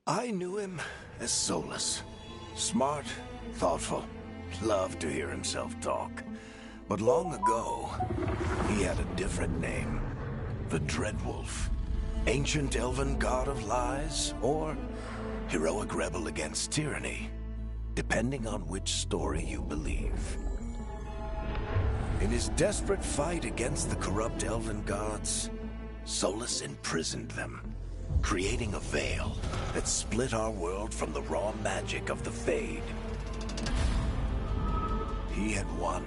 I knew him as Solus. Smart, thoughtful, loved to hear himself talk. But long ago, he had a different name. The Dreadwolf. Ancient elven god of lies, or heroic rebel against tyranny, depending on which story you believe. In his desperate fight against the corrupt elven gods, Solus imprisoned them, creating a veil that split our world from the raw magic of the Fade. He had won.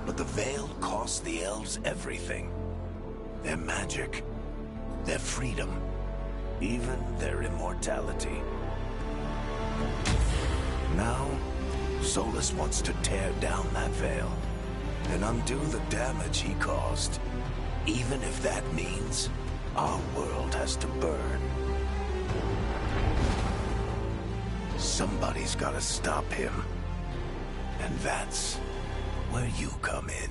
But the veil cost the elves everything. Their magic, their freedom, even their immortality. Now, Solus wants to tear down that veil and undo the damage he caused, even if that means our world has to burn. Somebody's gotta stop him, and that's where you come in.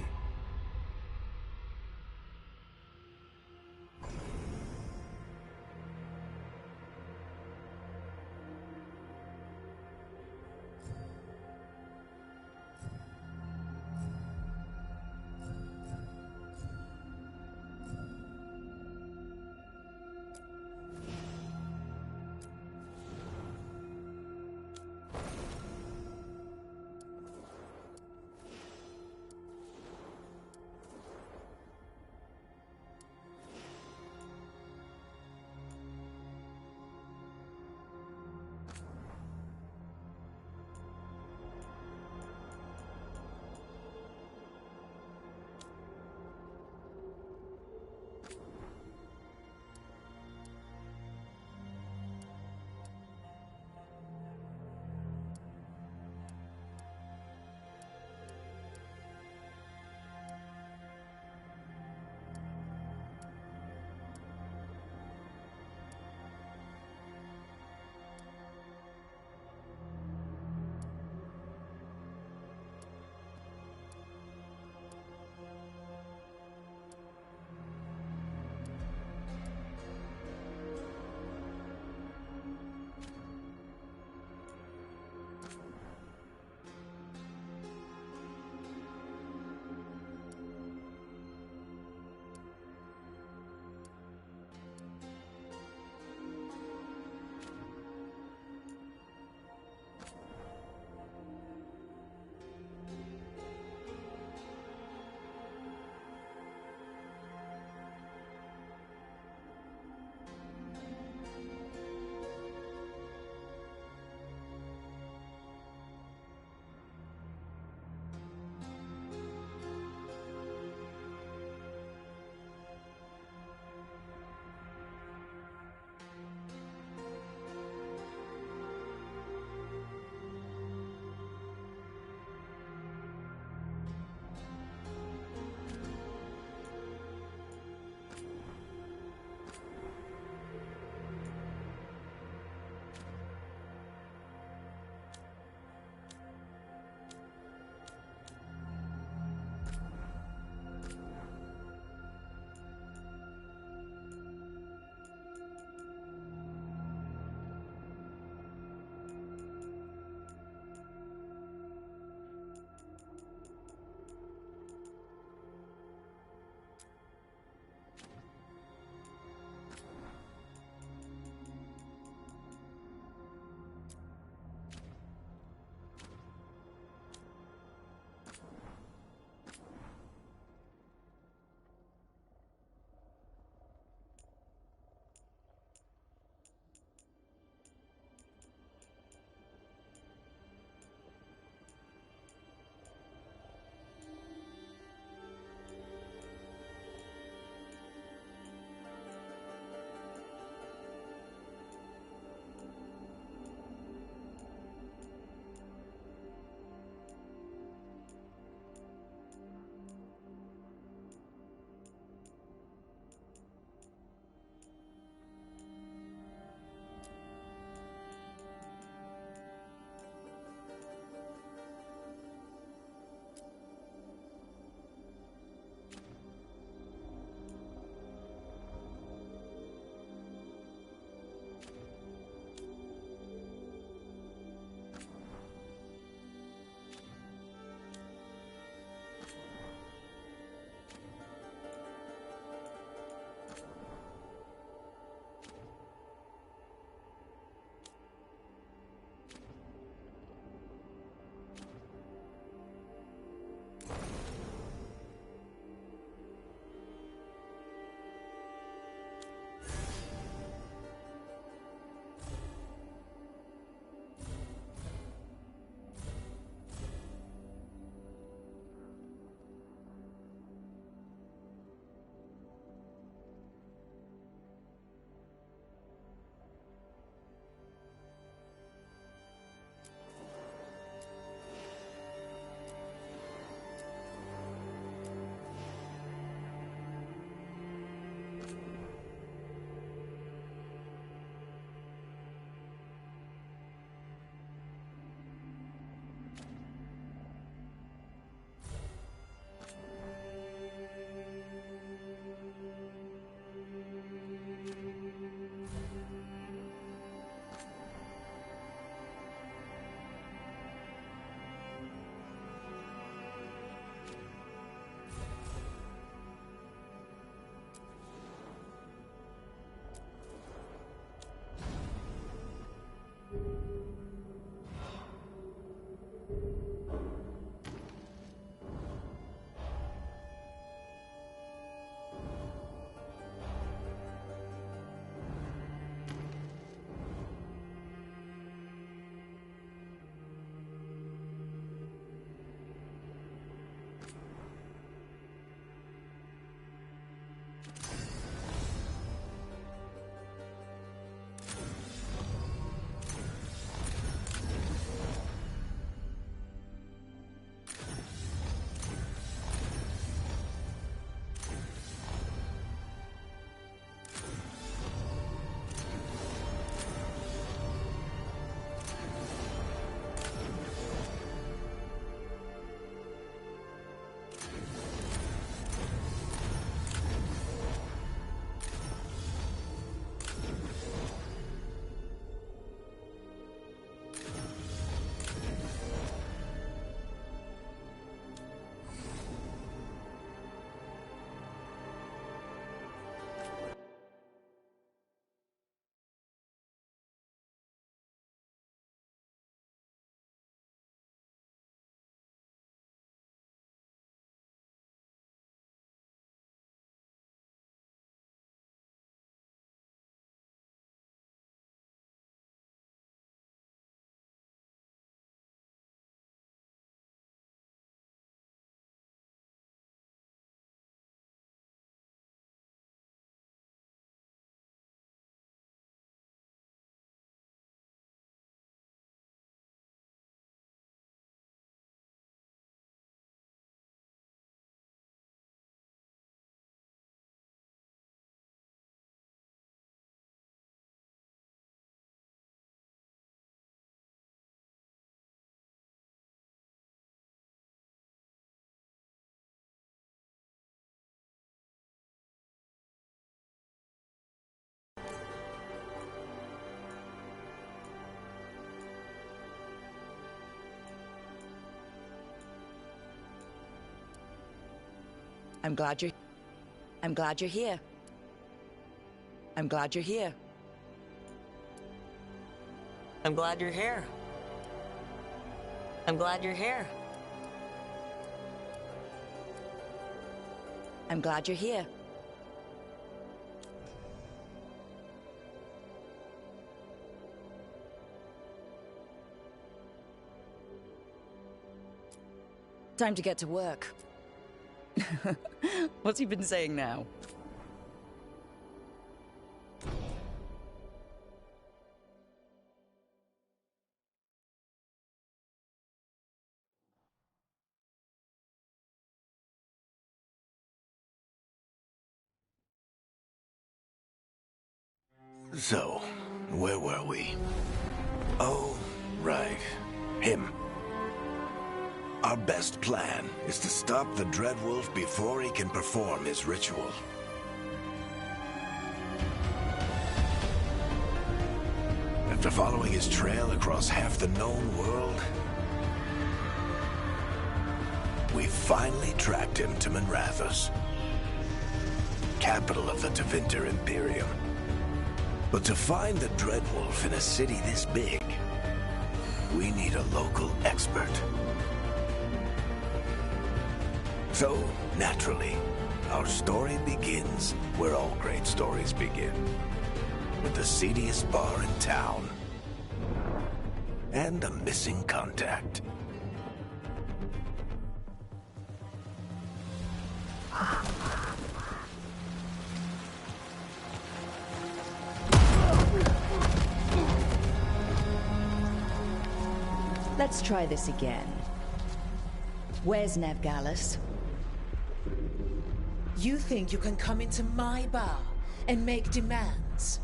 I'm glad you're... I'm glad you're here. I'm glad you're here. I'm glad you're here. I'm glad you're here. I'm glad you're here. Time to get to work. What's he been saying now? So, where were we? Oh, right. Him. Our best plan is to stop the Dreadwolf before he can perform his ritual. After following his trail across half the known world, we finally tracked him to Minrathous, capital of the Tevinter Imperium. But to find the Dreadwolf in a city this big, we need a local expert. So, naturally, our story begins where all great stories begin. With the seediest bar in town. And a missing contact. Let's try this again. Where's Nevgalis? You think you can come into my bar and make demands?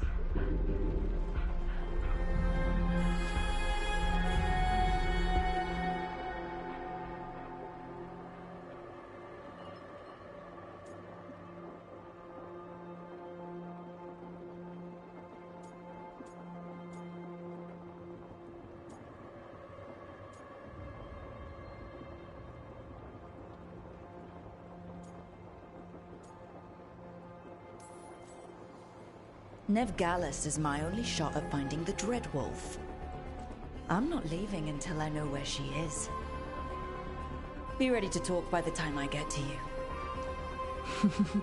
Nevgalis is my only shot at finding the Dreadwolf. I'm not leaving until I know where she is. Be ready to talk by the time I get to you.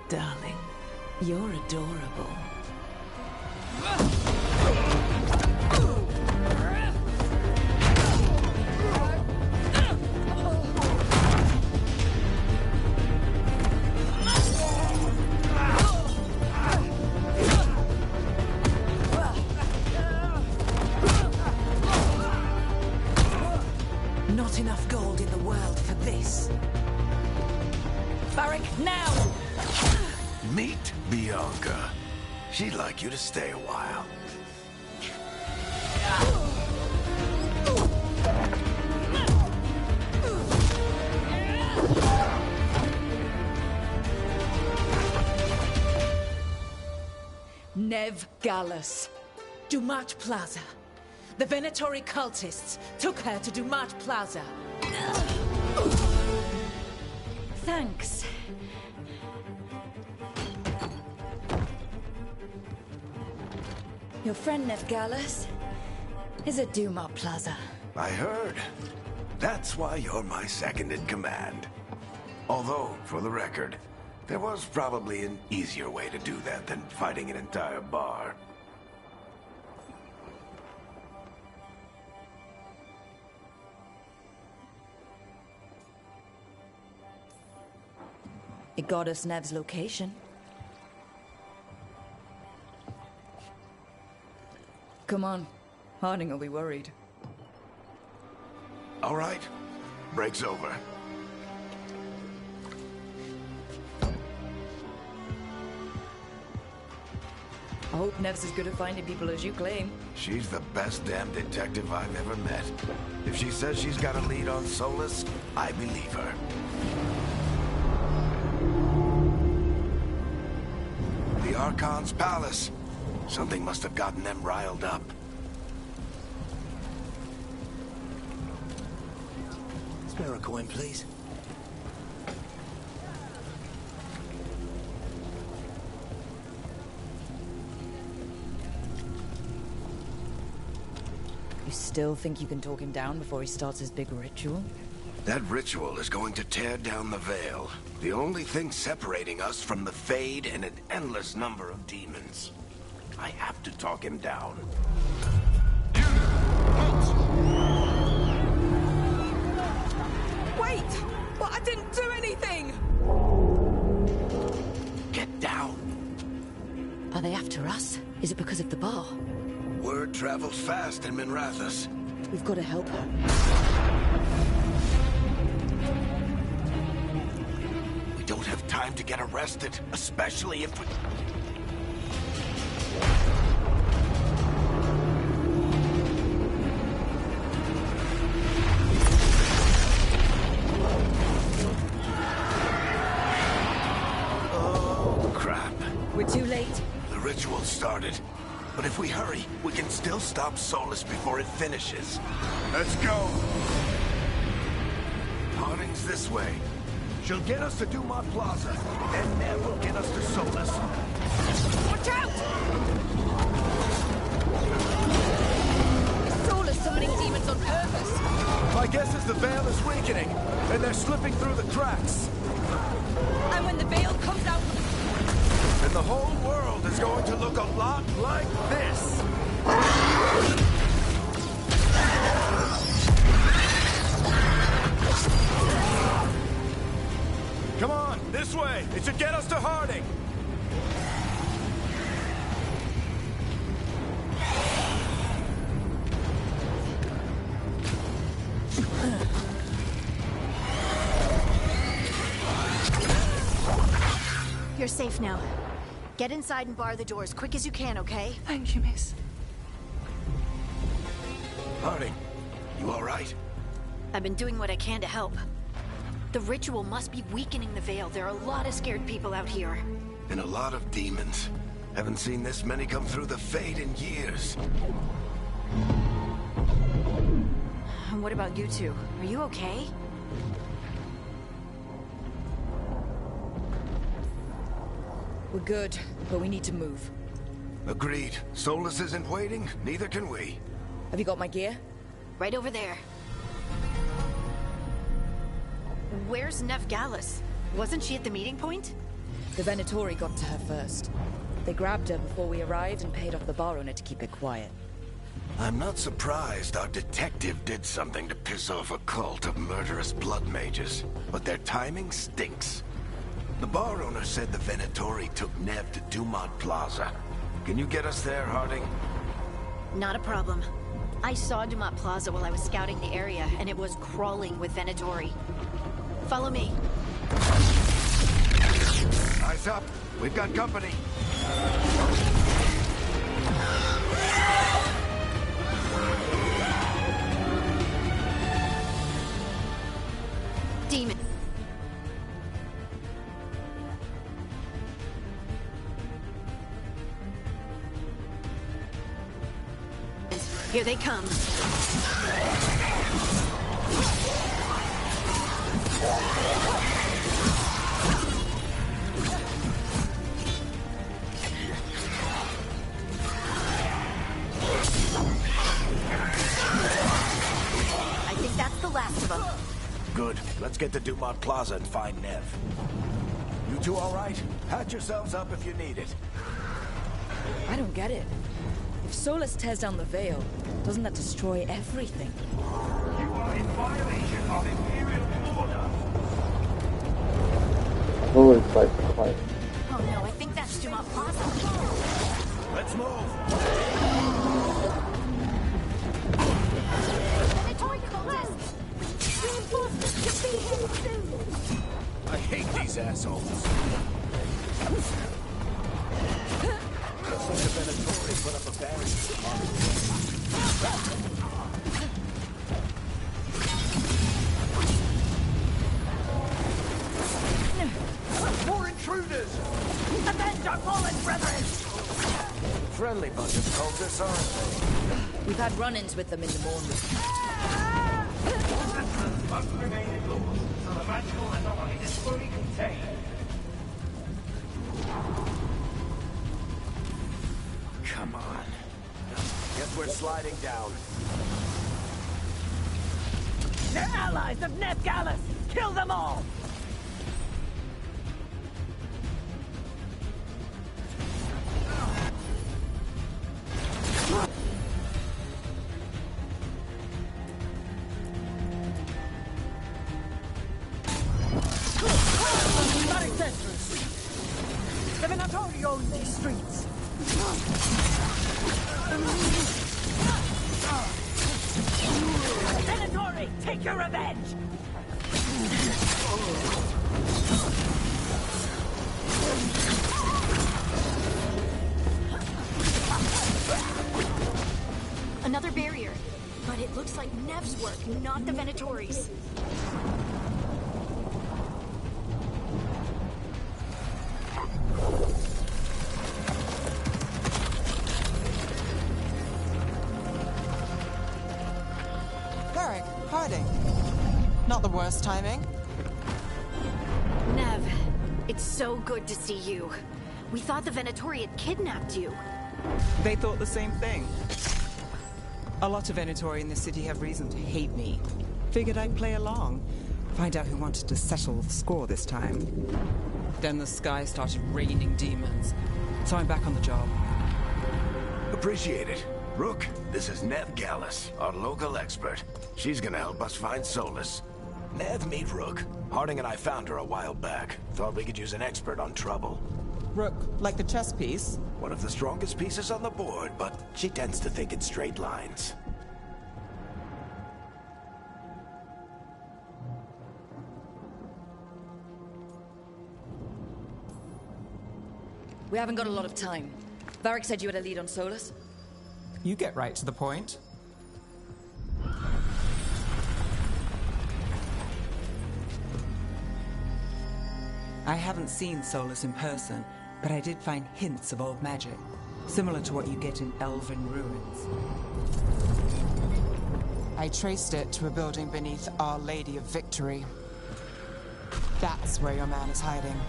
Darling, you're adorable. Not enough gold in the world for this. Barrack, now! Meet Bianca. She'd like you to stay a while. Nevgalis. Dumat Plaza. The Venatori cultists took her to Dumat Plaza. Thanks. Your friend Nevgalis is at Dumat Plaza. I heard. That's why you're my second in command. Although, for the record, there was probably an easier way to do that than fighting an entire bar. It got us Nev's location. Come on. Harding will be worried. All right. Break's over. I hope Nev's as good at finding people as you claim. She's the best damn detective I've ever met. If she says she's got a lead on Solus, I believe her. The Archon's palace. Something must have gotten them riled up. Spare a coin, please. You still think you can talk him down before he starts his big ritual? That ritual is going to tear down the Veil. The only thing separating us from the Fade and an endless number of demons. I have to talk him down. Wait! But I didn't do anything! Get down. Are they after us? Is it because of the bar? Word travels fast in Minrathous. We've got to help her. We don't have time to get arrested, especially if we... Oh, crap. We're too late. The ritual started. But if we hurry, we can still stop Solus before it finishes. Let's go! Harding's this way. She'll get us to Dumont Plaza, and Nev will get us to Solus. Watch out! Is Solus summoning demons on purpose? My guess is the Veil is weakening, and they're slipping through the cracks. And when the Veil comes out... And the whole world is going to look a lot like this. Come on, this way. It should get us to Harding. You're safe now. Get inside and bar the door as quick as you can, okay? Thank you, miss. Harding, you all right? I've been doing what I can to help. The ritual must be weakening the Veil. There are a lot of scared people out here. And a lot of demons. Haven't seen this many come through the Fade in years. And what about you two? Are you okay? We're good, but we need to move. Agreed. Solus isn't waiting, neither can we. Have you got my gear? Right over there. Where's Nev Gallus? Wasn't she at the meeting point? The Venatori got to her first. They grabbed her before we arrived and paid off the bar owner to keep it quiet. I'm not surprised our detective did something to piss off a cult of murderous blood mages, but their timing stinks. The bar owner said the Venatori took Nev to Dumont Plaza. Can you get us there, Harding? Not a problem. I saw Dumont Plaza while I was scouting the area, and it was crawling with Venatori. Follow me. Eyes up. We've got company. Demon. Here they come. I think that's the last of them. Good. Let's get to Dumont Plaza and find Nev. You two all right? Patch yourselves up if you need it. I don't get it. If Solus tears down the Veil, doesn't that destroy everything? You are in violation of Imperial order. Oh, it's like quiet. Oh no, I think that's Dumont Plaza. Let's move. Venatori cultists! Reinforcements should be here soon! I hate these assholes. Looks like the Venatori put up a barrier. More intruders! Avenge our fallen brethren! Friendly bunch of cultists, aren't We've had run-ins with them in the morning. must remain indoors, so the magical anomaly is fully contained. Come on. Guess we're sliding down. They're allies of Nethgallus! Kill them all! The Venatori own these streets. Venatori, take your revenge! Another barrier. But it looks like Nev's work, not the Venatori's. Varric, Harding. Not the worst timing. Nev, it's so good to see you. We thought the Venatori had kidnapped you. They thought the same thing. A lot of Venatori in this city have reason to hate me. Figured I'd play along. Find out who wanted to settle the score this time. Then the sky started raining demons. So I'm back on the job. Appreciate it. Rook, this is Nethgallus, our local expert. She's gonna help us find Solus. Nev, meet Rook. Harding and I found her a while back. Thought we could use an expert on trouble. Rook, like the chess piece? One of the strongest pieces on the board, but she tends to think in straight lines. We haven't got a lot of time. Varric said you had a lead on Solus. You get right to the point. I haven't seen Solus in person, but I did find hints of old magic, similar to what you get in elven ruins. I traced it to a building beneath Our Lady of Victory. That's where your man is hiding.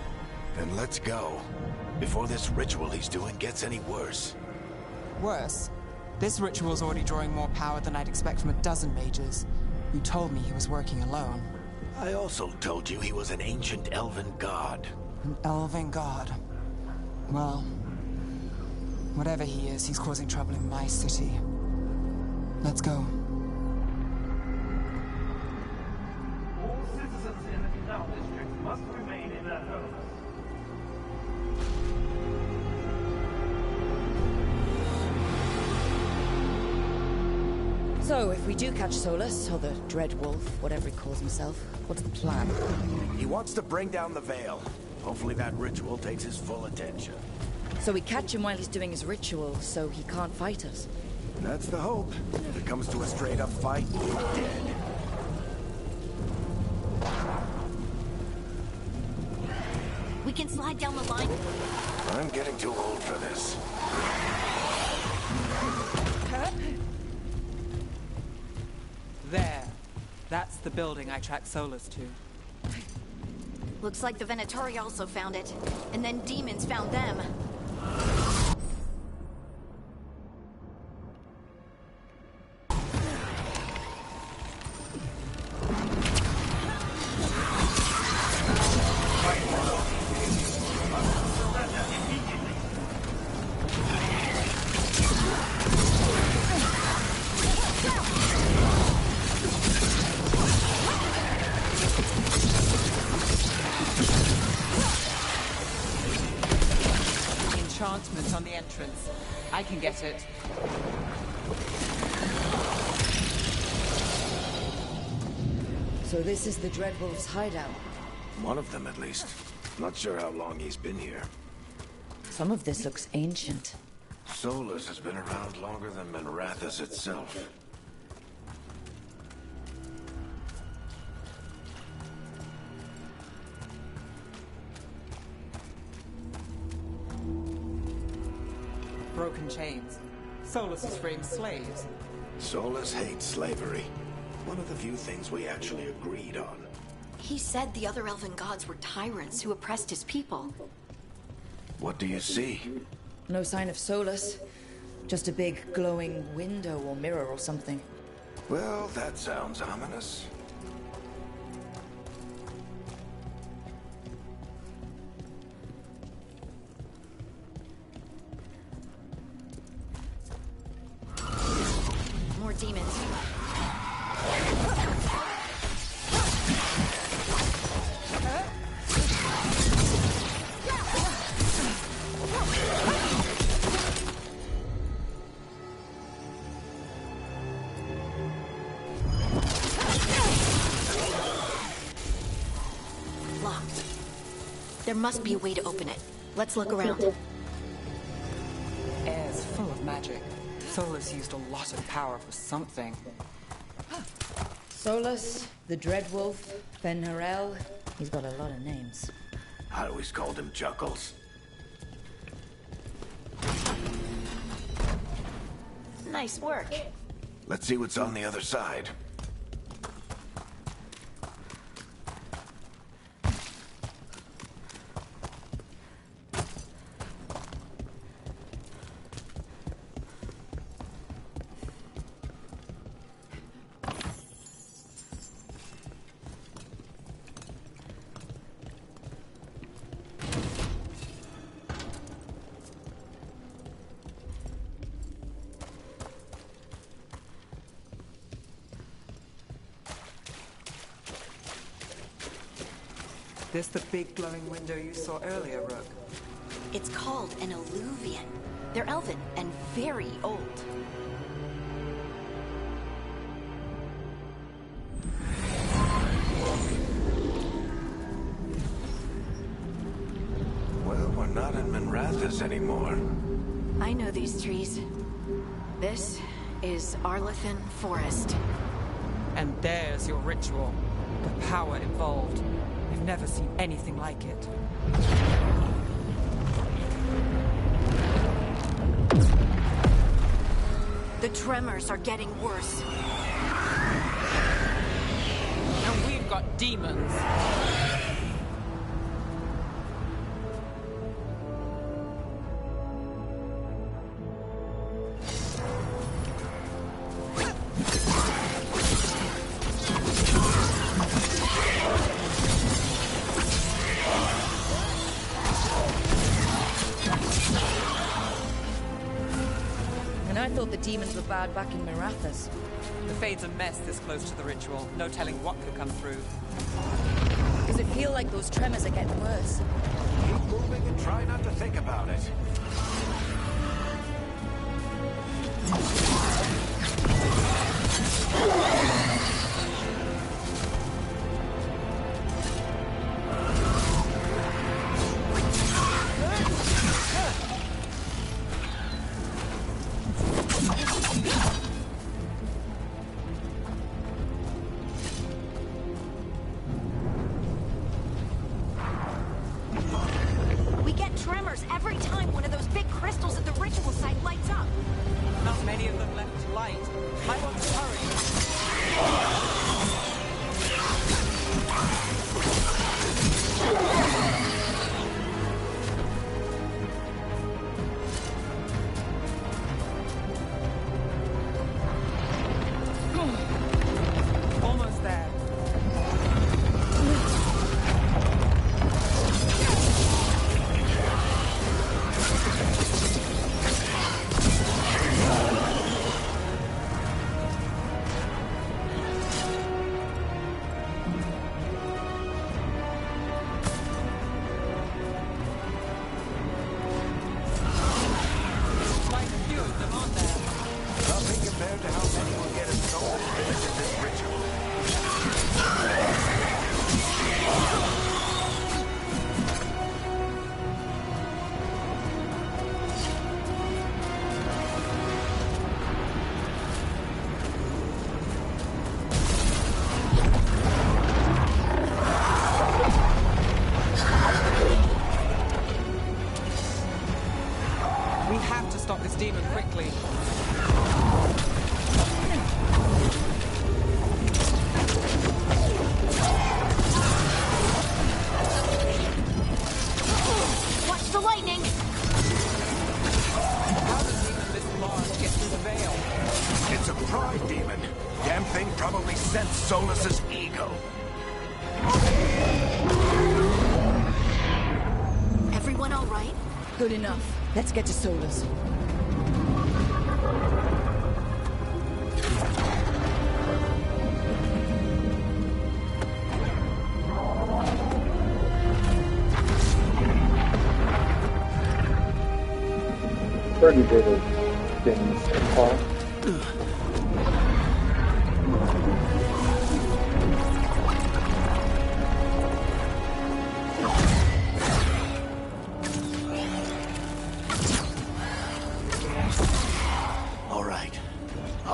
Then let's go. Before this ritual he's doing gets any worse. Worse? This ritual's already drawing more power than I'd expect from a dozen mages. You told me he was working alone. I also told you he was an ancient elven god. An elven god? Well, whatever he is, he's causing trouble in my city. Let's go. All citizens in the canal district must remain in their homes. So, if we do catch Solus, or the Dread Wolf, whatever he calls himself, what's the plan? He wants to bring down the Veil. Hopefully that ritual takes his full attention. So we catch him while he's doing his ritual, so he can't fight us. That's the hope. If it comes to a straight-up fight, we're dead. We can slide down the line. I'm getting too old for this. There. That's the building I tracked Solus to. Looks like the Venatori also found it. And then demons found them. Enchantment on the entrance. I can get it. So this is the Dread Wolf's hideout. One of them, at least. Not sure how long he's been here. Some of this looks ancient. Solus has been around longer than Minrathous itself. Broken chains. Solus is freeing slaves. Solus hates slavery. One of the few things we actually agreed on. He said the other elven gods were tyrants who oppressed his people. What do you see? No sign of Solus. Just a big glowing window or mirror or something. Well, that sounds ominous. must be a way to open it. Let's look around. Air's full of magic. Solus used a lot of power for something. Solus, the Dreadwolf, Ben-Harel. He's got a lot of names. I always called him Chuckles. Nice work. Let's see what's on the other side. This the big glowing window you saw earlier, Rook? It's called an alluvian. They're elven and very old. Well, we're not in Minrathous anymore. I know these trees. This is Arlethan Forest. And there's your ritual. The power involved. I've never seen anything like it. The tremors are getting worse. And we've got demons. And I thought the demons were bad back in Mirathas. The Fade's a mess this close to the ritual. No telling what could come through. Does it feel like those tremors are getting worse? Keep moving and try not to think about it. We get tremors every time one of those big crystals at the ritual site lights up. Not many of them left to light. I want to hurry. Almost there. Quite a few of them, aren't there? Nothing compared to how many will get installed in this ritual. We have to stop this demon quickly. Watch the lightning! How does even this large get through the veil? It's a pride demon. Damn thing probably sensed Solus's ego. Everyone all right? Good enough. Let's get to Solus. Pretty bit of things, Paul.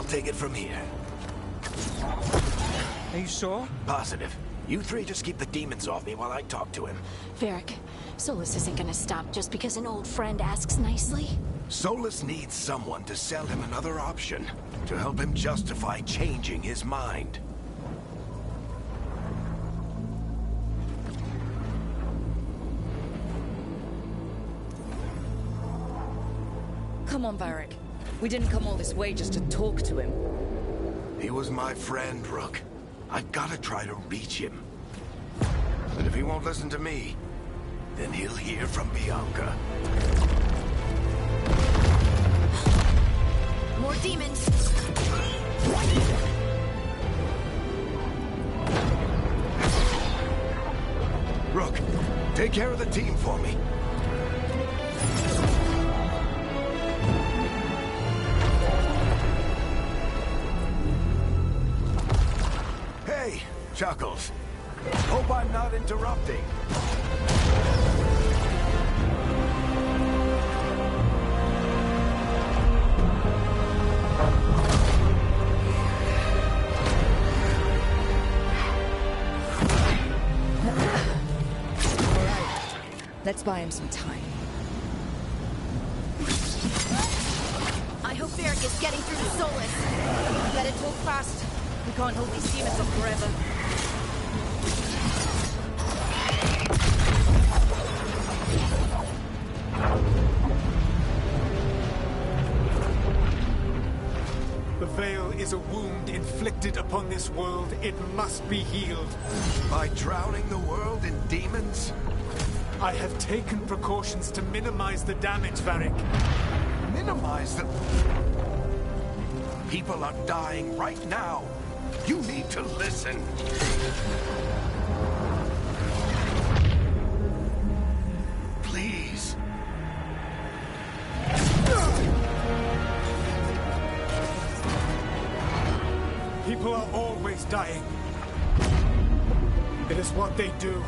take it from here. Are you sure? Positive. You three just keep the demons off me while I talk to him. Varric, Solus isn't gonna stop just because an old friend asks nicely. Solus needs someone to sell him another option, to help him justify changing his mind. Come on, Varric. We didn't come all this way just to talk to him. He was my friend, Rook. I've got to try to reach him. And if he won't listen to me, then he'll hear from Bianca. More demons! Rook, take care of the team for me. Hey, Chuckles. Hope I'm not interrupting. Let's buy him some time. I hope Varric is getting through to Solus. Better talk fast. We can't hold these demons off forever. The Veil is a wound inflicted upon this world. It must be healed. By drowning the world in demons? I have taken precautions to minimize the damage, Varric. Minimize the... People are dying right now. You need to listen. Please. People are always dying. It is what they do.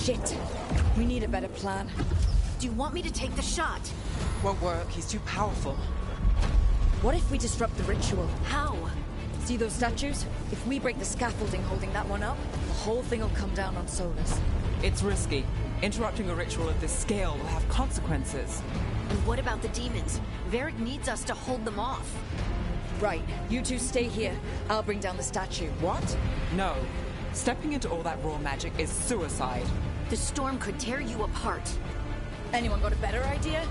Shit. We need a better plan. Do you want me to take the shot? Won't work. He's too powerful. What if we disrupt the ritual? How? See those statues? If we break the scaffolding holding that one up, the whole thing will come down on Solus. It's risky. Interrupting a ritual of this scale will have consequences. And what about the demons? Varric needs us to hold them off. Right. You two stay here. I'll bring down the statue. What? No. Stepping into all that raw magic is suicide. The storm could tear you apart. Anyone got a better idea?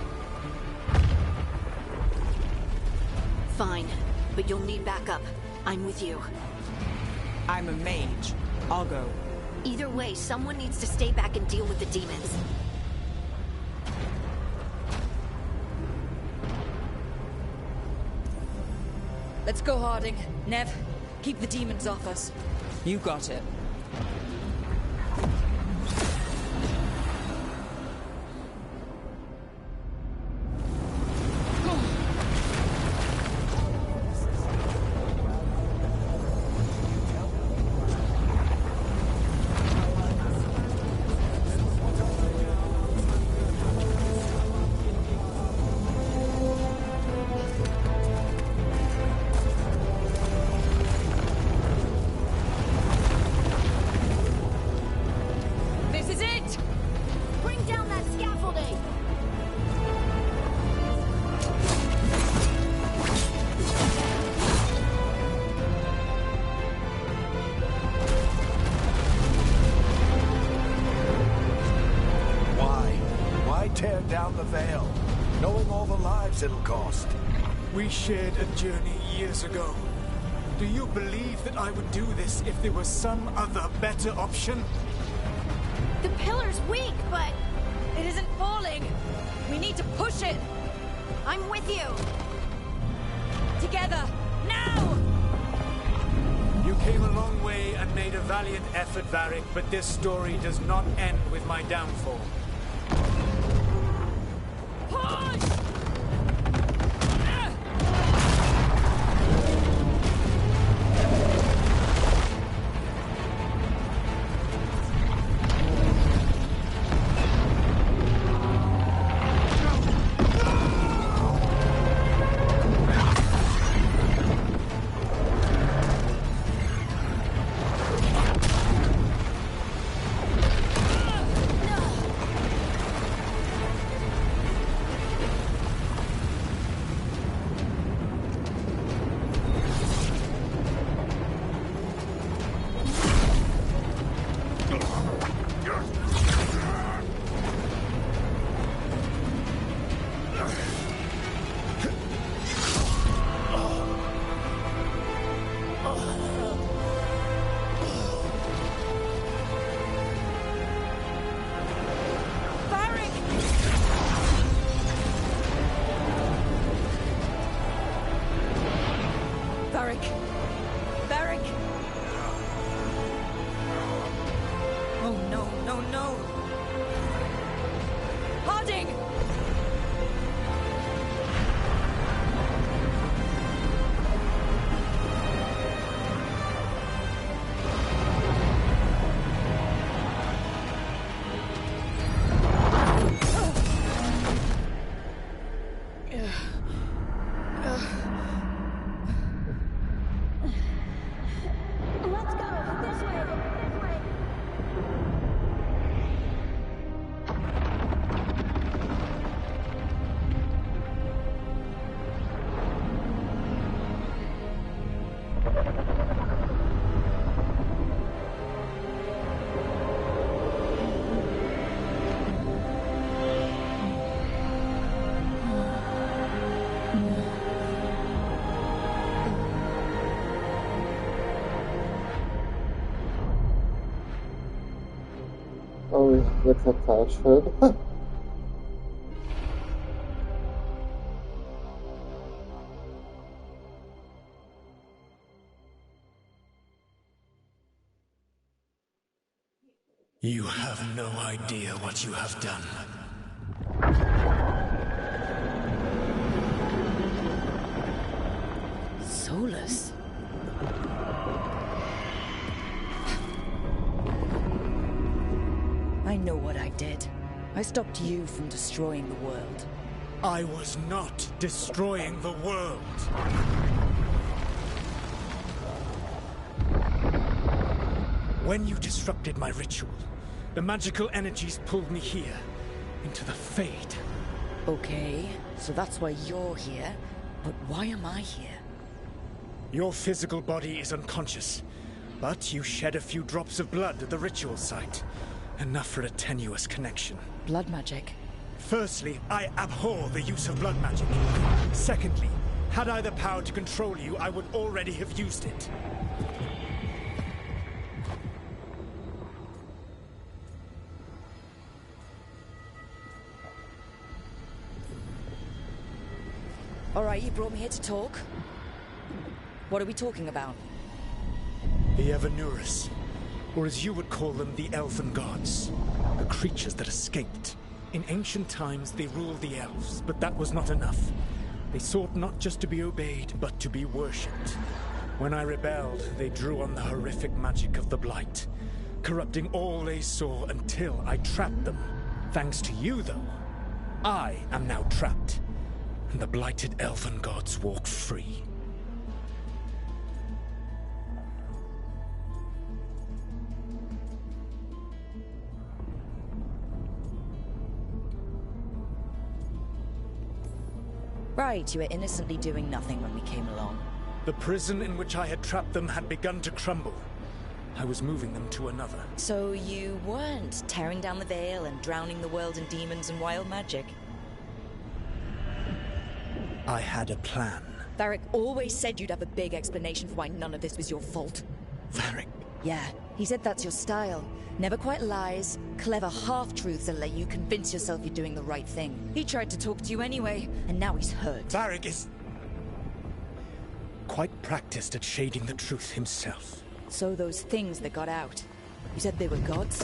Fine, but you'll need backup. I'm with you. I'm a mage. I'll go. Either way, someone needs to stay back and deal with the demons. Let's go, Harding. Nev, keep the demons off us. You got it. Tear down the Veil, knowing all the lives it'll cost. We shared a journey years ago. Do you believe that I would do this if there was some other better option? The pillar's weak, but... It isn't falling! We need to push it! I'm with you! Together! Now! You came a long way and made a valiant effort, Varric, but this story does not end with my downfall. Oh, jetzt hat Zeitschrift. You have no idea what you have done. Solus? I know what I did. I stopped you from destroying the world. I was not destroying the world. When you disrupted my ritual, the magical energies pulled me here, into the Fade. Okay, so that's why you're here. But why am I here? Your physical body is unconscious, but you shed a few drops of blood at the ritual site. Enough for a tenuous connection. Blood magic? Firstly, I abhor the use of blood magic. Secondly, had I the power to control you, I would already have used it. All right, you brought me here to talk. What are we talking about? The Evanurus, or as you would call them, the Elven Gods. The creatures that escaped. In ancient times, they ruled the elves, but that was not enough. They sought not just to be obeyed, but to be worshipped. When I rebelled, they drew on the horrific magic of the Blight, corrupting all they saw until I trapped them. Thanks to you, though, I am now trapped, and the blighted Elven Gods walk free. Right, you were innocently doing nothing when we came along. The prison in which I had trapped them had begun to crumble. I was moving them to another. So you weren't tearing down the veil and drowning the world in demons and wild magic? I had a plan. Varric always said you'd have a big explanation for why none of this was your fault. Varric? Yeah, he said that's your style. Never quite lies, clever half-truths that let you convince yourself you're doing the right thing. He tried to talk to you anyway, and now he's hurt. Varric is quite practiced at shading the truth himself. So those things that got out, you said they were gods?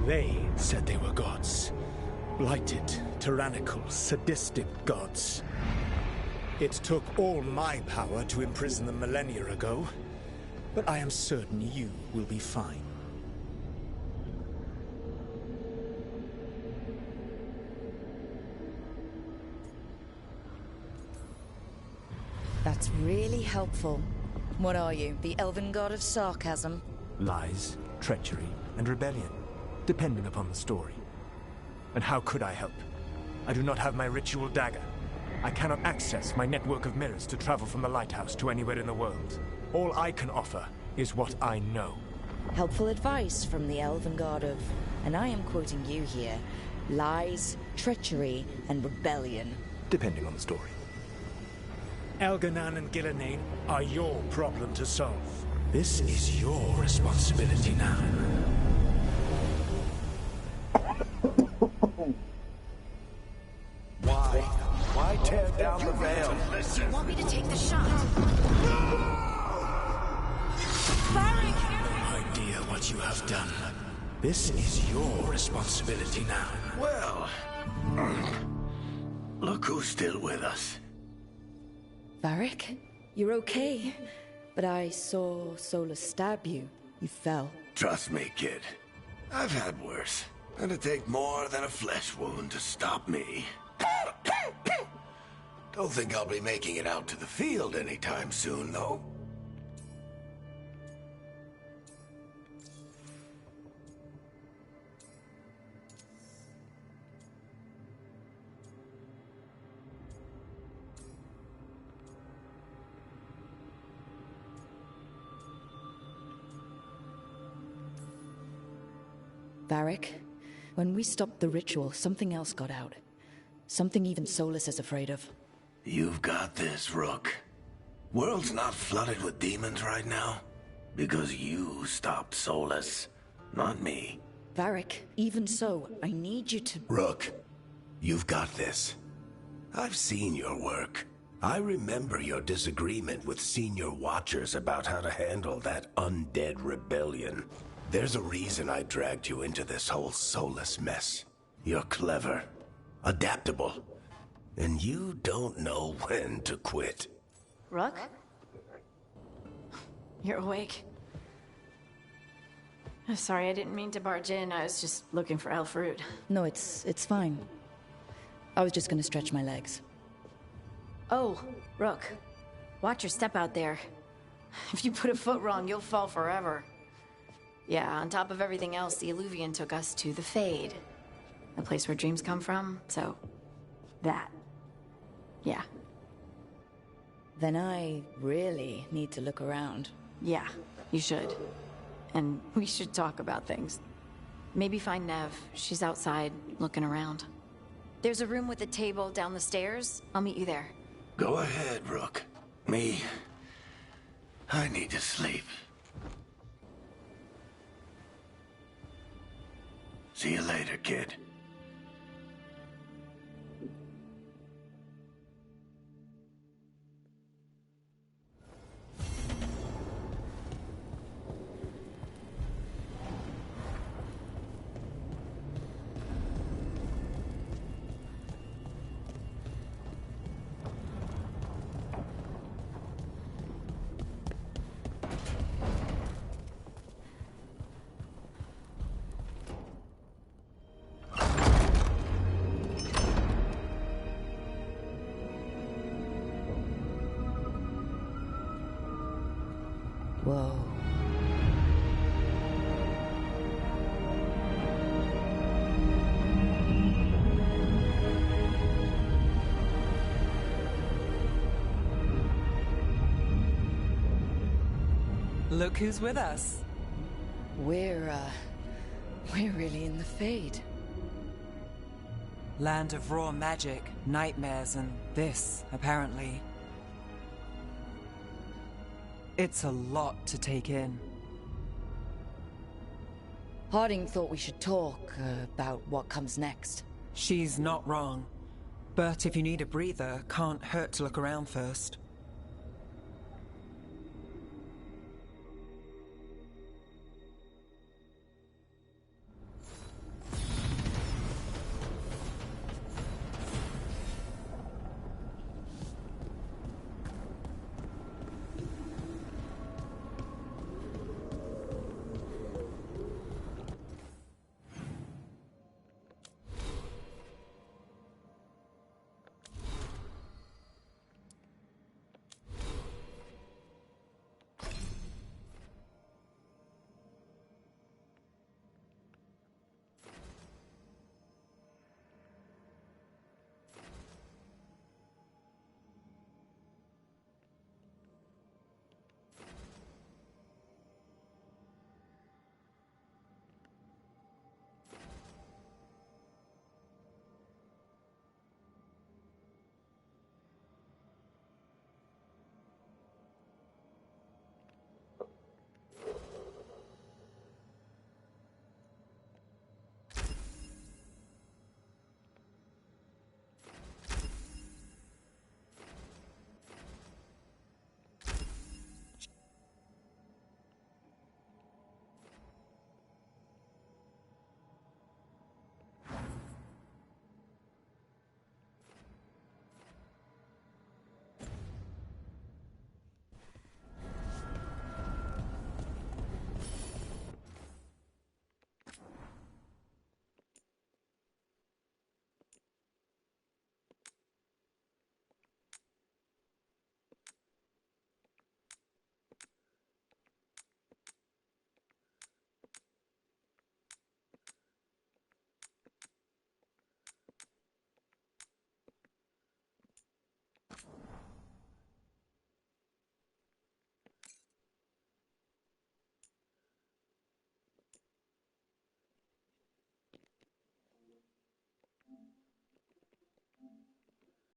They said they were gods. Blighted, tyrannical, sadistic gods. It took all my power to imprison them millennia ago, but I am certain you will be fine. That's really helpful. What are you, the elven god of sarcasm? Lies, treachery, and rebellion, depending upon the story. And how could I help? I do not have my ritual dagger. I cannot access my network of mirrors to travel from the lighthouse to anywhere in the world. All I can offer is what I know. Helpful advice from the Elven God of, and I am quoting you here, lies, treachery, and rebellion. Depending on the story. Elganan and Gillenane are your problem to solve. This is your responsibility now. Why? Why tear down the veil? Do you want me to take the shot? No idea what you have done. This is your responsibility now. Well, look who's still with us. Varric, you're okay. But I saw Solus stab you. You fell. Trust me, kid. I've had worse. It'd take more than a flesh wound to stop me. Don't think I'll be making it out to the field anytime soon, though. Varric, when we stopped the ritual, something else got out. Something even Solus is afraid of. You've got this, Rook. World's not flooded with demons right now. Because you stopped Solus, not me. Varric, even so, I need you to... Rook, you've got this. I've seen your work. I remember your disagreement with senior watchers about how to handle that undead rebellion. There's a reason I dragged you into this whole Solus mess. You're clever, adaptable, and you don't know when to quit. Rook? You're awake. Sorry, I didn't mean to barge in. I was just looking for Elfroot. No, it's fine. I was just gonna stretch my legs. Oh, Rook. Watch your step out there. If you put a foot wrong, you'll fall forever. Yeah, on top of everything else, the Illuvian took us to the Fade. The place where dreams come from, so... that. Yeah. Then I really need to look around. Yeah, you should. And we should talk about things. Maybe find Nev. She's outside, looking around. There's a room with a table down the stairs. I'll meet you there. Go ahead, Rook. Me... I need to sleep. See you later, kid. Whoa. Look who's with us. We're really in the Fade. Land of raw magic, nightmares, and this, apparently. It's a lot to take in. Harding thought we should talk about what comes next. She's not wrong. But if you need a breather, can't hurt to look around first.